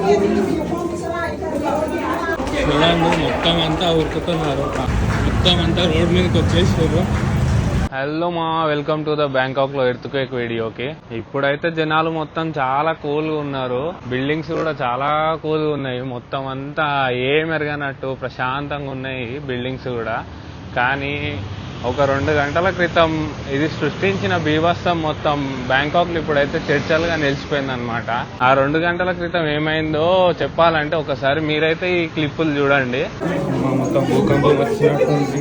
చూడండి మొత్తం అంతా ఉరుకుతున్నారు, మొత్తం అంతా రోడ్ మీదకి వచ్చేసారు. హలో మా వెల్కమ్ టు ద బ్యాంకాక్ లో ఎర్త్క్వేక్ వీడియోకి. ఇప్పుడైతే జనాలు మొత్తం చాలా కూల్ గా ఉన్నారు, బిల్డింగ్స్ కూడా చాలా కూల్ గా ఉన్నాయి, మొత్తం అంతా ఏం ఎరగనట్టు ప్రశాంతంగా ఉన్నాయి బిల్డింగ్స్ కూడా. కానీ ఒక 2 గంటల క్రితం ఇది సృష్టించిన బీభత్సం మొత్తం బ్యాంకాక్ లో ఇప్పుడైతే చర్చలుగా నిలిచిపోయింది అనమాట. ఆ 2 గంటల క్రితం ఏమైందో చెప్పాలంటే ఒకసారి మీరైతే ఈ క్లిప్పులు చూడండి. మొత్తం భూకంపం వచ్చినట్టుంది,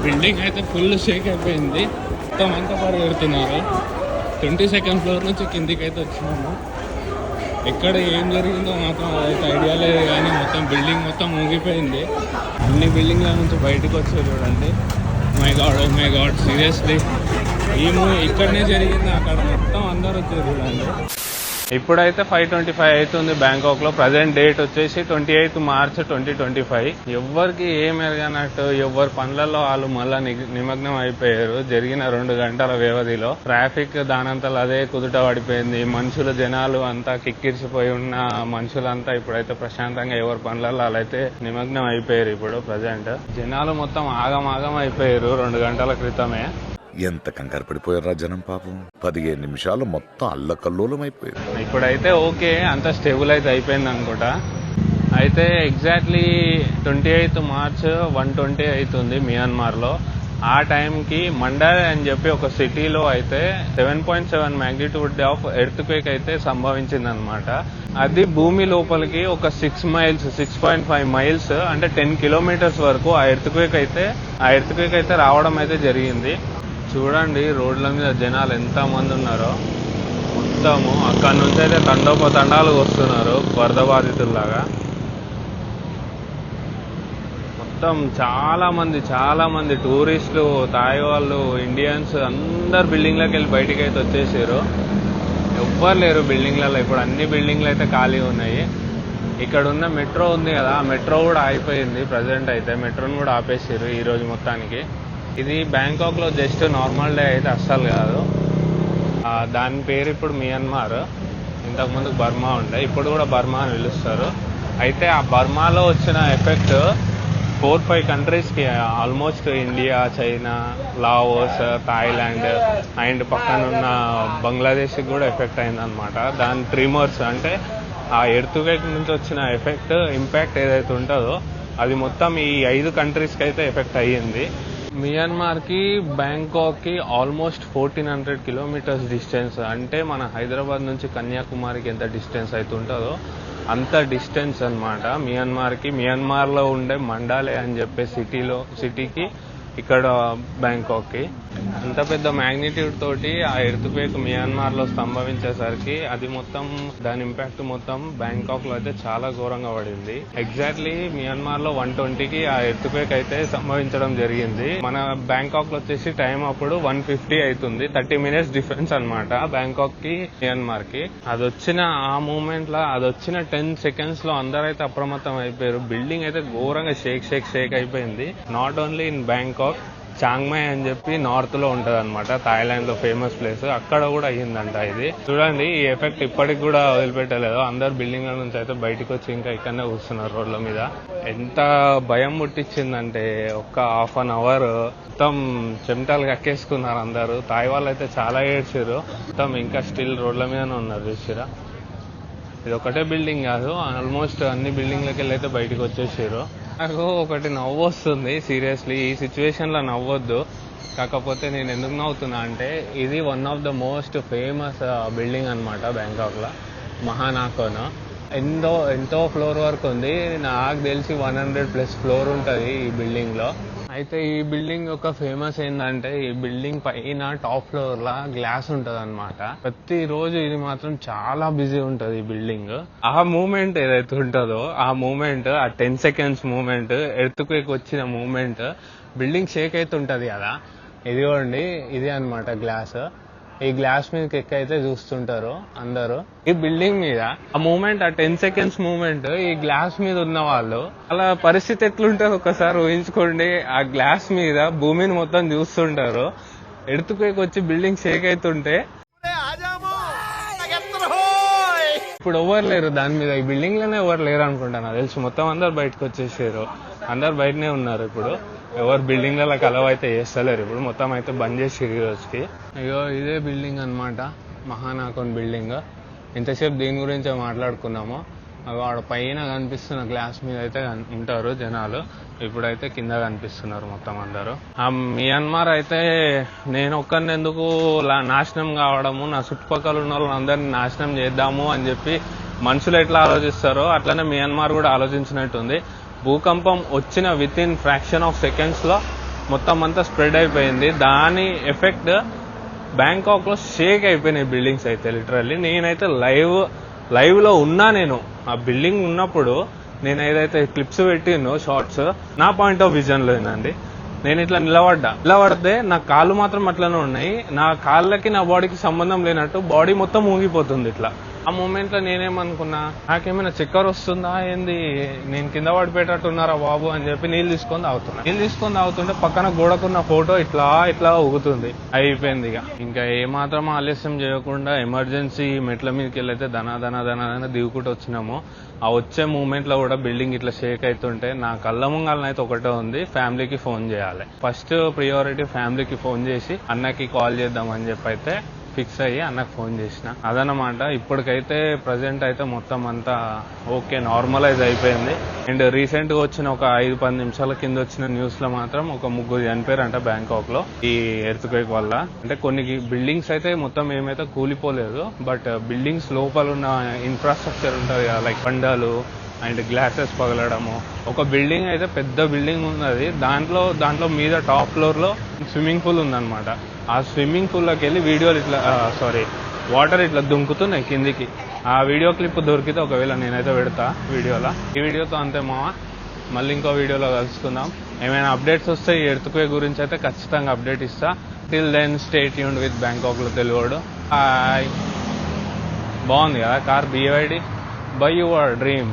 బిల్డింగ్ అయితే ఫుల్ షేక్ అయిపోయింది, మొత్తం అంతా పరిగెడుతున్నారు. 22nd ఫ్లోర్ నుంచి కిందికి అయితే వచ్చినాము. ఎక్కడ ఏం జరిగిందో మాత్రం అదైతే ఐడియా లేదు, కానీ మొత్తం బిల్డింగ్ మొత్తం ఊగిపోయింది. అన్ని బిల్డింగ్ల నుంచి బయటకు వచ్చారు చూడండి. మై గాడ్ సీరియస్లీ ఈ మూవీ ఇక్కడనే జరిగింది, అక్కడ మొత్తం అందరు వచ్చారు చూడండి. ఇప్పుడైతే 5:25 అవుతుంది బ్యాంకాక్ లో. ప్రజెంట్ డేట్ వచ్చేసి 28 మార్చ్ 2025. ఎవ్వరికి ఏం ఎరగనట్టు ఎవరి పనులలో వాళ్ళు మళ్ళా నిమగ్నం అయిపోయారు. జరిగిన 2 గంటల వ్యవధిలో ట్రాఫిక్ దానంతలు అదే కుదుట పడిపోయింది. మనుషులు జనాలు అంతా కిక్కిరిసిపోయి ఉన్న మనుషులంతా ఇప్పుడైతే ప్రశాంతంగా ఎవరి పనులలో వాళ్ళైతే నిమగ్నం అయిపోయారు. ఇప్పుడు ప్రజెంట్ జనాలు మొత్తం ఆగం అయిపోయారు 2 గంటల క్రితమే. ఎంత కంగారు పడిపోయారా జనం పాపం. 15 నిమిషాలు మొత్తం అల్లకల్లోలం అయిపోయారు. ఇప్పుడైతే ఓకే, అంత స్టేబుల్ అయితే అయిపోయింది అనుకుంటా. అయితే ఎగ్జాక్ట్లీ 28 మార్చ్ 1:20 అవుతుంది మియాన్మార్ లో. ఆ టైంకి మండారే అని చెప్పి ఒక సిటీలో అయితే 7.7 మ్యాగ్నిట్యూడ్ ఆఫ్ ఎర్త్క్వేక్ అయితే సంభవించింది అనమాట. అది భూమి లోపలికి ఒక 6.5 మైల్స్ అంటే 10 కిలోమీటర్స్ వరకు ఆ ఎర్త్క్వేక్ అయితే రావడం అయితే జరిగింది. చూడండి రోడ్ల మీద జనాలు ఎంత మంది ఉన్నారో, మొత్తము అక్కడి నుంచి అయితే తండోపతండాలు వస్తున్నారు వరద బాధితుల్లాగా. మొత్తం చాలా మంది టూరిస్టులు, తాయి వాళ్ళు, ఇండియన్స్ అందరు బిల్డింగ్లోకి వెళ్ళి బయటికి అయితే వచ్చేసారు. ఎవ్వరు లేరు బిల్డింగ్లలో. ఇప్పుడు అన్ని బిల్డింగ్లు అయితే ఖాళీ ఉన్నాయి. ఇక్కడ ఉన్న మెట్రో ఉంది కదా, ఆ మెట్రో కూడా ఆగిపోయింది. ప్రజెంట్ అయితే మెట్రోని కూడా ఆపేసారు ఈ రోజు మొత్తానికి. ఇది బ్యాంకాక్ లో జస్ట్ నార్మల్ డే అయితే అస్సలు కాదు. దాని పేరు ఇప్పుడు మియాన్మార్, ఇంతకుముందు బర్మా ఉండే, ఇప్పుడు కూడా బర్మా అని పిలుస్తారు. అయితే ఆ బర్మాలో వచ్చిన ఎఫెక్ట్ 4-5 కంట్రీస్కి, almost India, China, Laos, Thailand and పక్కనున్న బంగ్లాదేశ్కి కూడా ఎఫెక్ట్ అయిందనమాట. దాని ట్రిమర్స్ అంటే ఆ ఎర్త్క్వేక్ నుంచి వచ్చిన ఇంపాక్ట్ ఏదైతే ఉంటుందో అది మొత్తం ఈ 5 కంట్రీస్కి అయితే ఎఫెక్ట్ అయ్యింది. మియాన్మార్ కి బ్యాంకాక్ కి ఆల్మోస్ట్ 1400 కిలోమీటర్స్ డిస్టెన్స్. అంటే మన హైదరాబాద్ నుంచి కన్యాకుమారికి ఎంత డిస్టెన్స్ అయితే ఉంటుందో అంత డిస్టెన్స్ అనమాట మియాన్మార్ లో ఉండే మండాలే అని చెప్పే సిటీకి ఇక్కడ బ్యాంకాక్ కి. అంత పెద్ద మ్యాగ్నిట్యూడ్ తోటి ఆ ఎర్త్క్వేక్ మియాన్మార్ లో సంభవించేసరికి అది మొత్తం దాని ఇంపాక్ట్ మొత్తం బ్యాంకాక్ లో అయితే చాలా ఘోరంగా పడింది. ఎగ్జాక్ట్లీ మియాన్మార్ లో 1:20కి ఆ ఎర్త్క్వేక్ అయితే సంభవించడం జరిగింది. మన బ్యాంకాక్ లో వచ్చేసి టైం అప్పుడు 1:50 అవుతుంది. 30 మినిట్స్ డిఫరెన్స్ అనమాట బ్యాంకాక్ కి మియాన్మార్ కి. అది వచ్చిన 10 సెకండ్స్ లో అందరైతే అప్రమత్తం అయిపోయారు. బిల్డింగ్ అయితే ఘోరంగా షేక్ అయిపోయింది. నాట్ ఓన్లీ ఇన్ బ్యాంకాక్, చాంగ్మై అని చెప్పి నార్త్ లో ఉంటది అనమాట, థాయిలాండ్ లో ఫేమస్ ప్లేస్, అక్కడ కూడా అయ్యిందంట. ఇది చూడండి, ఈ ఎఫెక్ట్ ఇప్పటికి కూడా వదిలిపెట్టలేదు. అందరు బిల్డింగ్ల నుంచి అయితే బయటకు వచ్చి ఇంకా ఇక్కడనే కూర్చున్నారు రోడ్ల మీద. ఎంత భయం పుట్టించిందంటే ఒక్క హాఫ్ అన్ అవర్ మొత్తం చెమటలు కక్కేసుకున్నారు అందరు. తాయి వాళ్ళు అయితే చాలా ఏడ్చారు. మొత్తం ఇంకా స్టిల్ రోడ్ల మీదనే ఉన్నారు చూసిరా. ఇది ఒకటే బిల్డింగ్ కాదు, ఆల్మోస్ట్ అన్ని బిల్డింగ్లకి వెళ్ళి అయితే బయటకు వచ్చేసారు. నాకు ఒకటి నవ్వు వస్తుంది సీరియస్లీ. ఈ సిచ్యువేషన్ లో నవ్వొద్దు, కాకపోతే నేను ఎందుకు నవ్వుతున్నా అంటే ఇది one of the most famous building అనమాట బ్యాంకాక్ లో, మహానాకోన్. ఎంతో ఫ్లోర్ వరకు ఉంది. నాకు తెలిసి 100+ ఫ్లోర్ ఉంటుంది ఈ బిల్డింగ్ లో. అయితే ఈ బిల్డింగ్ యొక్క ఫేమస్ ఏంటంటే ఈ బిల్డింగ్ పైన టాప్ ఫ్లోర్ లా గ్లాస్ ఉంటది అనమాట. ప్రతి రోజు ఇది మాత్రం చాలా బిజీ ఉంటది ఈ బిల్డింగ్. ఆ మూమెంట్ ఏదైతే ఉంటుందో ఆ మూమెంట్, ఆ 10 సెకండ్స్ మూమెంట్, ఎర్త్క్వేక్ వచ్చిన మూమెంట్, బిల్డింగ్ షేక్ అయితే ఉంటది కదా, ఇదిగోండి ఇది అనమాట గ్లాస్. ఈ గ్లాస్ మీదకి ఎక్కైతే చూస్తుంటారు అందరూ ఈ బిల్డింగ్ మీద. ఆ మూమెంట్, ఆ 10 సెకండ్స్ మూమెంట్ ఈ గ్లాస్ మీద ఉన్న వాళ్ళు అలా పరిస్థితి ఎట్లుంటారు ఒకసారి ఊహించుకోండి. ఆ గ్లాస్ మీద భూమిని మొత్తం చూస్తుంటారు. ఎర్త్క్వేక్ వచ్చి బిల్డింగ్ షేక్ అవుతుంటే ఇప్పుడు ఎవరు లేరు దాని మీద, ఈ బిల్డింగ్ లోనే ఎవరు లేరు అనుకుంటా నాకు తెలిసి. మొత్తం అందరు బయటకు వచ్చేసారు, అందరు బయటనే ఉన్నారు ఇప్పుడు. ఎవరు బిల్డింగ్ లలో కలవ అయితే చేస్తలేరు ఇప్పుడు, మొత్తం అయితే బంద్ చేసి ఈ రోజుకి. అయ్యో ఇదే బిల్డింగ్ అన్నమాట, మహానాకోన్ బిల్డింగ్. ఇంతసేపు దీని గురించే మాట్లాడుకున్నాము. వాడు పైన కనిపిస్తున్న గ్లాస్ మీద అయితే ఉంటారు జనాలు, ఇప్పుడైతే కింద కనిపిస్తున్నారు మొత్తం అందరూ. ఆ మియన్మార్ అయితే నేను ఒక్కరిని ఎందుకు నాశనం కావడము, నా చుట్టుపక్కల ఉన్న వాళ్ళందరినీ నాశనం చేద్దాము అని చెప్పి మనుషులు ఎట్లా ఆలోచిస్తారో అట్లనే మియన్మార్ కూడా ఆలోచించినట్టుంది. భూకంపం వచ్చిన with in fraction of seconds లో మొత్తం అంతా స్ప్రెడ్ అయిపోయింది. దాని ఎఫెక్ట్ బ్యాంకాక్ లో షేక్ అయిపోయినాయి బిల్డింగ్స్ అయితే లిటరల్లీ. నేనైతే లైవ్ లో ఉన్నా, నేను ఆ బిల్డింగ్ ఉన్నప్పుడు నేను ఏదైతే క్లిప్స్ పెట్టినో షార్ట్స్, నా పాయింట్ ఆఫ్ విజన్ లో ఏనండి. నేను ఇట్లా నిలబడితే నా కాళ్ళు మాత్రం అట్లనే ఉన్నాయి, నా కాళ్ళకి నా బాడీకి సంబంధం లేనట్టు బాడీ మొత్తం ఊగిపోతుంది ఇట్లా. ఆ మూమెంట్ లో నేనేమనుకున్నా, నాకేమైనా చక్కెర వస్తుందా ఏంది, నేను కింద పడిపోయేటట్టున్నారా బాబు అని చెప్పి నీళ్ళు తీసుకొని తాగుతుంటే పక్కన గోడకున్న ఫోటో ఇట్లా ఊగుతుంది. అయిపోయింది ఇక. ఇంకా ఏమాత్రం ఆలస్యం చేయకుండా ఎమర్జెన్సీ మెట్ల మీదకి వెళ్ళైతే దన దిగుకుంటూ వచ్చినాము. ఆ వచ్చే మూమెంట్ లో కూడా బిల్డింగ్ ఇట్లా షేక్ అవుతుంటే నా కళ్ళ ముంగాలనైతే ఒకటే ఉంది, ఫ్యామిలీకి ఫోన్ చేయాలి. ఫస్ట్ ప్రియారిటీ ఫ్యామిలీకి ఫోన్ చేసి అన్నకి కాల్ చేద్దామని చెప్పి అయితే ఫిక్స్ అయ్యి అన్నకు ఫోన్ చేసిన. అదనమాట. ఇప్పటికైతే ప్రజెంట్ అయితే మొత్తం అంతా ఓకే, నార్మలైజ్ అయిపోయింది. అండ్ రీసెంట్ గా వచ్చిన ఒక 5-10 నిమిషాల కింద వచ్చిన న్యూస్ లో మాత్రం ఒక 3 చనిపోయారంట బ్యాంకాక్ లో ఈ ఎర్త్క్వేక్ వల్ల. అంటే కొన్ని బిల్డింగ్స్ అయితే మొత్తం ఏమైతే కూలిపోలేదు, బట్ బిల్డింగ్స్ లోపల ఉన్న ఇన్ఫ్రాస్ట్రక్చర్ ఉంటుంది కదా, లైక్ బండాలు అండ్ గ్లాసెస్ పగలడము. ఒక బిల్డింగ్ అయితే పెద్ద బిల్డింగ్ ఉన్నది, దాంట్లో మీద టాప్ ఫ్లోర్ లో స్విమ్మింగ్ పూల్ ఉందన్నమాట. ఆ స్విమ్మింగ్ పూల్ లోకి వెళ్ళి వీడియోలు వాటర్ ఇట్లా దుంకుతున్నాయి కిందికి. ఆ వీడియో క్లిప్ దొరికితే ఒకవేళ నేనైతే పెడతా వీడియోలో. ఈ వీడియోతో అంతే మావా, మళ్ళీ ఇంకో వీడియోలో కలుసుకుందాం. ఏమైనా అప్డేట్స్ వస్తే ఈ ఎర్త్క్వేక్ గురించి అయితే ఖచ్చితంగా అప్డేట్ ఇస్తా. Till then stay tuned with Bangkok లో తెలుగుడు. బాగుంది కదా car, BYD by your dream.